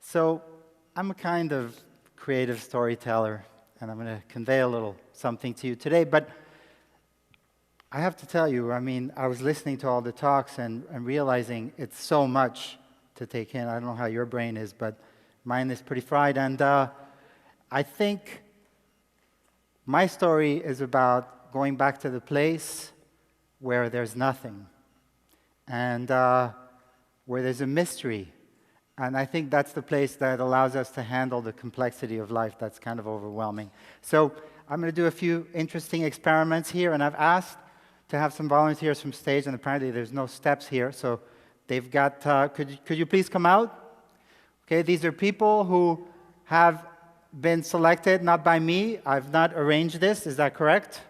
So I'm a kind of creative storyteller, and I'm going to convey a little something to you today. But I have to tell you, I mean, I was listening to all the talks and realizing it's so much to take in. I don't know how your brain is, but mine is pretty fried. And I think my story is about going back to the place where there's nothing and where there's a mystery. And I think that's the place that allows us to handle the complexity of life that's kind of overwhelming. So I'm going to do a few interesting experiments here, and I've asked to have some volunteers from stage, and apparently there's no steps here, so they've got, could you please come out? Okay, these are people who have been selected, not by me. I've not arranged this, is that correct?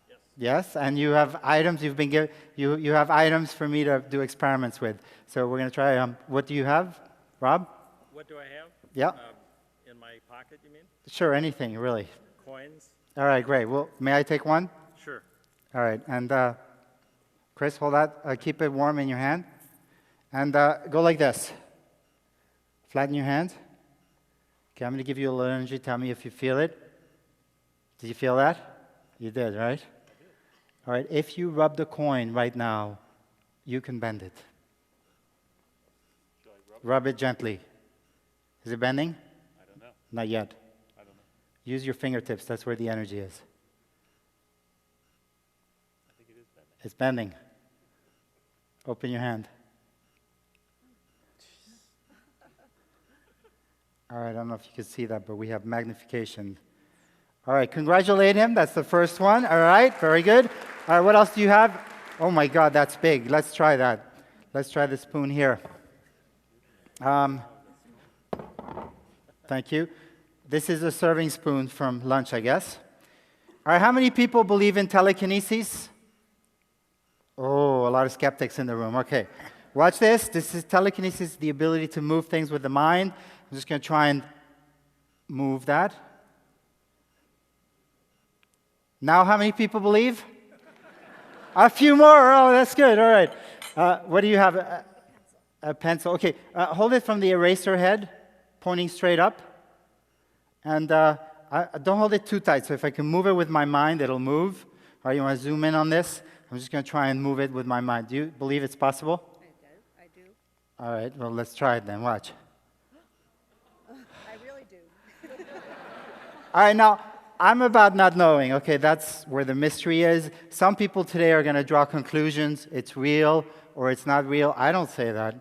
Yes. Yes, and you have items, you've been given, you have items for me to do experiments with. So we're going to try, what do you have, Rob? What do I have? Yeah. In my pocket, you mean? Sure, anything, really. Coins? All right, great. Well, may I take one? Sure. All right, and Chris, hold that. Keep it warm in your hand. And go like this. Flatten your hand. Okay, I'm going to give you a little energy. Tell me if you feel it. Did you feel that? You did, right? All right, if you rub the coin right now, you can bend it. Rub it gently. Is it bending? I don't know. Not yet. I don't know. Use your fingertips. That's where the energy is. I think it is bending. It's bending. Open your hand. All right, I don't know if you can see that, but we have magnification. All right, congratulate him. That's the first one. All right, very good. All right, what else do you have? Oh my God, that's big. Let's try that. Let's try the spoon here. Thank you. This is a serving spoon from lunch, I guess. All right, how many people believe in telekinesis? Oh, a lot of skeptics in the room. Okay, watch this. This is telekinesis, the ability to move things with the mind. I'm just going to try and move that. Now, how many people believe? A few more. Oh, that's good. All right. What do you have? A pencil. Okay. Hold it from the eraser head, pointing straight up. And don't hold it too tight. So if I can move it with my mind, it'll move. All right, you want to zoom in on this? I'm just going to try and move it with my mind. Do you believe it's possible? I do. All right. Well, let's try it then. Watch. I really do. All right. Now, I'm about not knowing. Okay, that's where the mystery is. Some people today are going to draw conclusions. It's real or it's not real. I don't say that.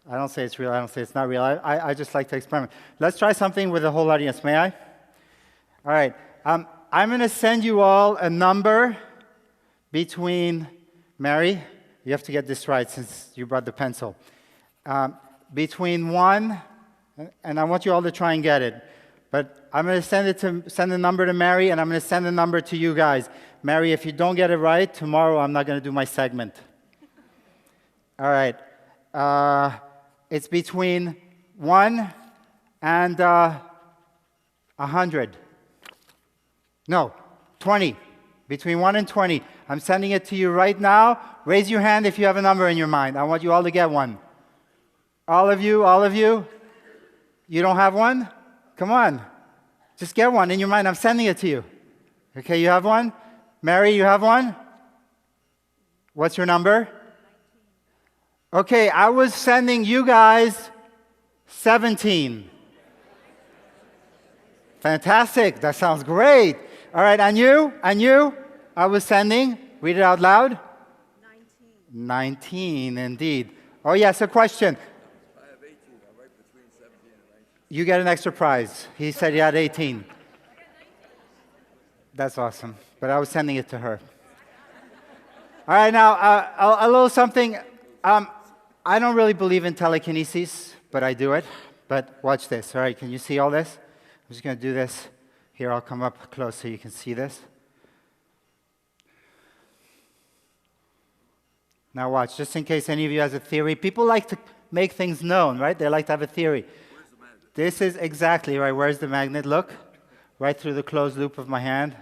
I don't say it's real. I don't say it's not real. I just like to experiment. Let's try something with the whole audience. May I? All right. I'm going to send you all a number between, Mary, you have to get this right since you brought the pencil. Between 1, and I want you all to try and get it. But I'm going to send the number to Mary, and I'm going to send the number to you guys. Mary, if you don't get it right, tomorrow I'm not going to do my segment. All right. It's between 1 and 100. No, 20. Between 1 and 20. I'm sending it to you right now. Raise your hand if you have a number in your mind. I want you all to get one. All of you, all of you? You don't have one? Come on. Just get one in your mind. I'm sending it to you. Okay, you have one? Mary, you have one? What's your number? Okay, I was sending you guys 17. Fantastic. That sounds great. All right, and you? And you? I was sending, read it out loud. 19. 19, indeed. Oh, yes, a question. I have 18. I'm right between 17 and 19. You get an extra prize. He said he had 18. That's awesome. But I was sending it to her. All right, now, a little something. I don't really believe in telekinesis, but I do it. But watch this. All right, can you see all this? I'm just going to do this. Here, I'll come up close so you can see this. Now watch, just in case any of you has a theory. People like to make things known, right? They like to have a theory. Where's the magnet? This is exactly right. Where's the magnet? Look. Right through the closed loop of my hand.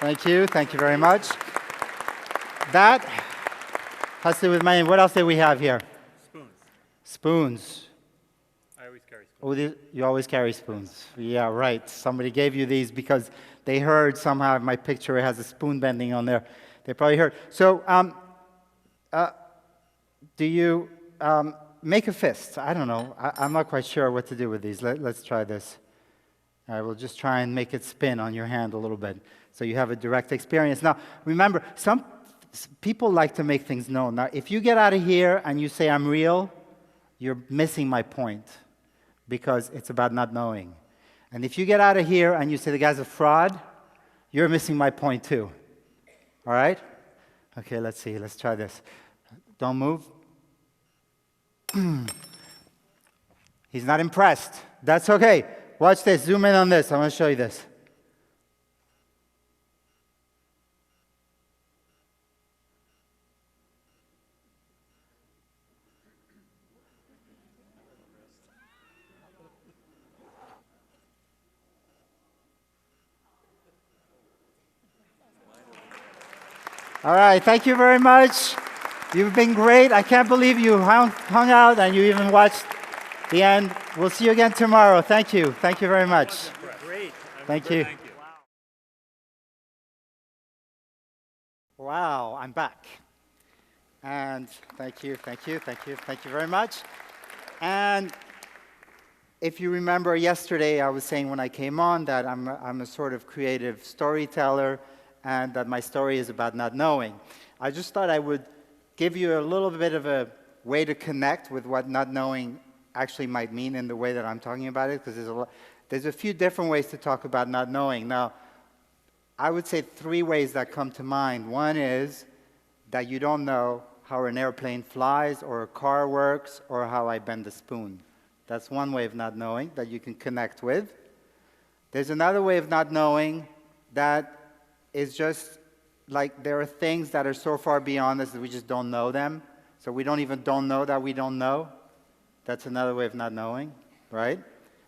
Thank you. Thank you very much. that has to do with my name. What else do we have here? Spoons. Spoons. I always carry spoons. Oh, you always carry spoons. Yeah, right. Somebody gave you these because they heard somehow my picture has a spoon bending on there. They probably heard. So, do you make a fist? I don't know. I'm not quite sure what to do with these. Let's try this. I will just try and make it spin on your hand a little bit so you have a direct experience. Now, remember, some people like to make things known. Now, if you get out of here and you say I'm real, you're missing my point because it's about not knowing. And if you get out of here and you say the guy's a fraud, you're missing my point too. All right? Okay, let's see. Let's try this. Don't move. He's not impressed. That's okay. Watch this. Zoom in on this. I want to show you this. All right. Thank you very much. You've been great. I can't believe you hung out and you even watched the end. We'll see you again tomorrow. Thank you. Thank you very much. Great. Thank you. Thank you. Wow, I'm back. And thank you very much. And if you remember yesterday, I was saying when I came on that I'm a sort of creative storyteller and that my story is about not knowing. I just thought I would give you a little bit of a way to connect with what not knowing actually might mean in the way that I'm talking about it, because there's a few different ways to talk about not knowing. Now, I would say 3 ways that come to mind. One is that you don't know how an airplane flies or a car works or how I bend a spoon. That's one way of not knowing that you can connect with. There's another way of not knowing that is just like there are things that are so far beyond us that we just don't know them. So we don't know that we don't know. That's another way of not knowing, right?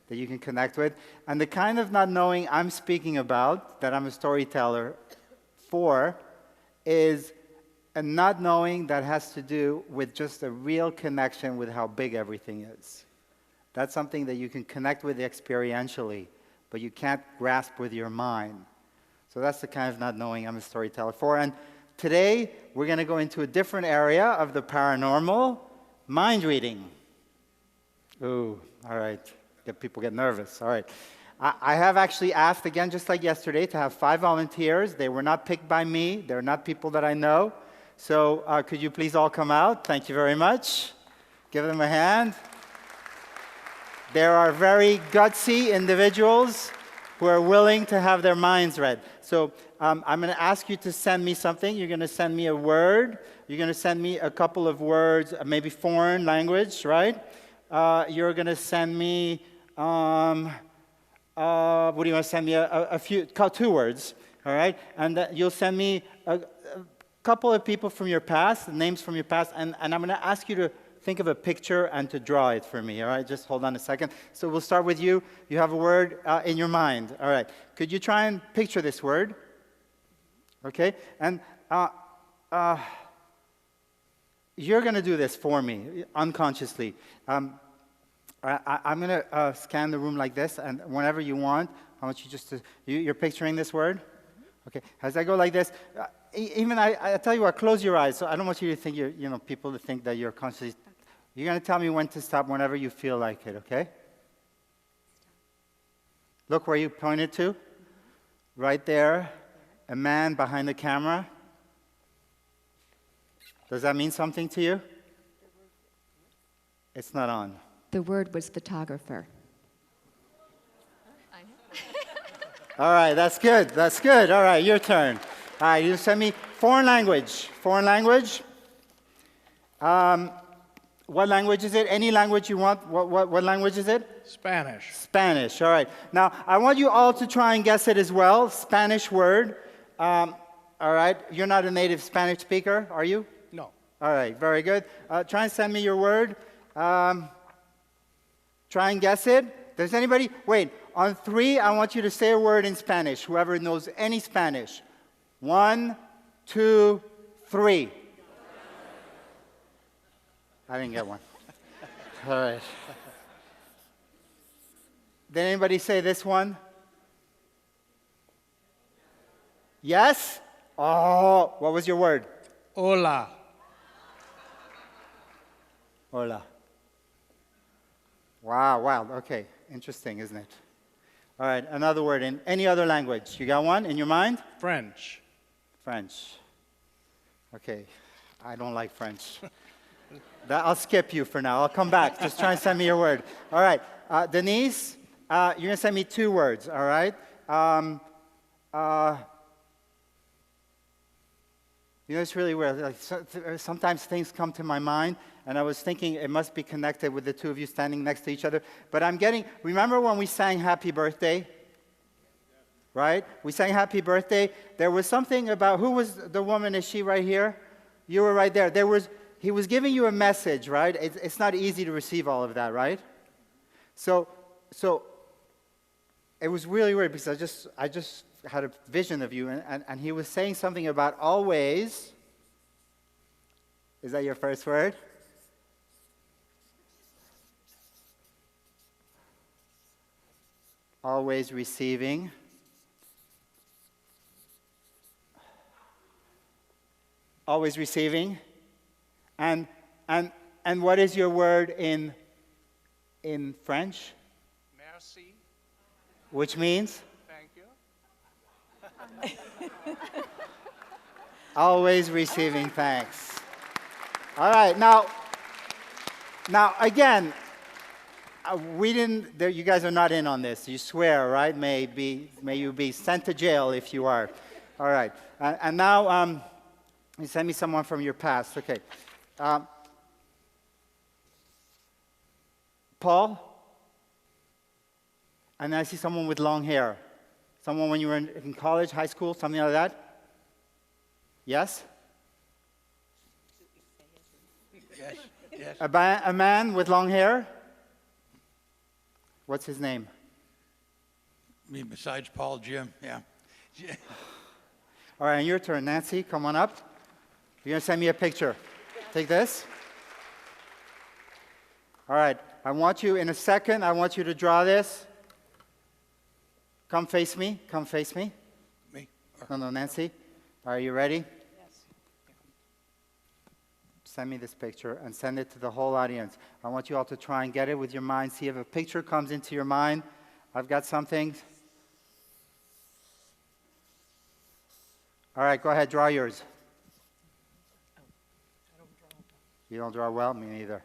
That you can connect with. And the kind of not knowing I'm speaking about, that I'm a storyteller for, is a not knowing that has to do with just a real connection with how big everything is. That's something that you can connect with experientially, but you can't grasp with your mind. So that's the kind of not knowing I'm a storyteller for. And today, we're going to go into a different area of the paranormal, mind reading. Ooh, all right. People get nervous. All right. I have actually asked, again, just like yesterday, to have 5 volunteers. They were not picked by me. They're not people that I know. So could you please all come out? Thank you very much. Give them a hand. There are very gutsy individuals who are willing to have their minds read. So I'm going to ask you to send me something. You're going to send me a word. You're going to send me a couple of words, maybe foreign language, right? You're going to send me, what do you want to send me? A few, 2 words, all right? And you'll send me a couple of people from your past, names from your past, and I'm going to ask you to think of a picture and to draw it for me, all right? Just hold on a second. So we'll start with you. You have a word in your mind, all right? Could you try and picture this word? Okay? And you're going to do this for me, unconsciously. I'm going to scan the room like this, and whenever you want, I want you just to, you're picturing this word? Okay, as I go like this, even I tell you what, close your eyes. So I don't want you to think people to think that you're consciously, you're going to tell me when to stop whenever you feel like it, okay? Look where you pointed to. Right there, a man behind the camera. Does that mean something to you? It's not on. The word was photographer. All right, that's good. That's good. All right, your turn. All right, you send me foreign language. Foreign language. What language is it? Any language you want. What language is it? Spanish. Spanish. All right. Now, I want you all to try and guess it as well. Spanish word. All right. You're not a native Spanish speaker, are you? No. All right. Very good. Try and send me your word. Try and guess it. Does anybody? Wait. On 3, I want you to say a word in Spanish. Whoever knows any Spanish. 1, 2, 3. I didn't get one. All right. Did anybody say this one? Yes? Oh, what was your word? Hola. Hola. Wow, wow. Okay. Interesting, isn't it? All right, another word in any other language. You got one in your mind? French. French. Okay. I don't like French. I'll skip you for now. I'll come back. Just try and send me your word. All right. Denise, you're going to send me 2 words, all right? You know, it's really weird. Like, sometimes things come to my mind, and I was thinking it must be connected with the 2 of you standing next to each other. But remember when we sang Happy Birthday? Right? We sang Happy Birthday. There was something about, who was the woman? Is she right here? You were right there. He was giving you a message, right? It's not easy to receive all of that, right? So it was really weird because I just had a vision of you, and he was saying something about always. Is that your first word? Always receiving. Always receiving. And what is your word in French? Merci. Which means? Thank you. Always receiving thanks. All right, now again, you guys are not in on this. You swear, right? May you be sent to jail if you are. All right, and now you send me someone from your past. Okay. Paul, and I see someone with long hair. Someone when you were in college, high school, something like that? Yes? Yes, yes. A man with long hair? What's his name? I mean, besides Paul, Jim, yeah. All right, your turn. Nancy, come on up. You're going to send me a picture. Take this. All right, I want you, in a second, I want you to draw this. Come face me. Come face me. Me? No, Nancy. Are you ready? Yes. Send me this picture and send it to the whole audience. I want you all to try and get it with your mind. See if a picture comes into your mind. I've got something. All right, go ahead, draw yours. You don't draw well? Me neither.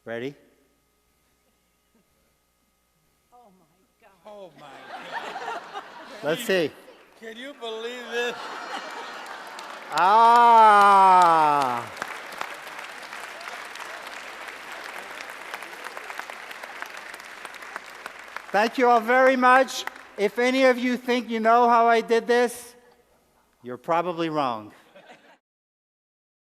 Ready? Oh, my God. Let's see. Can you believe this? Ah! Thank you all very much. If any of you think you know how I did this, you're probably wrong.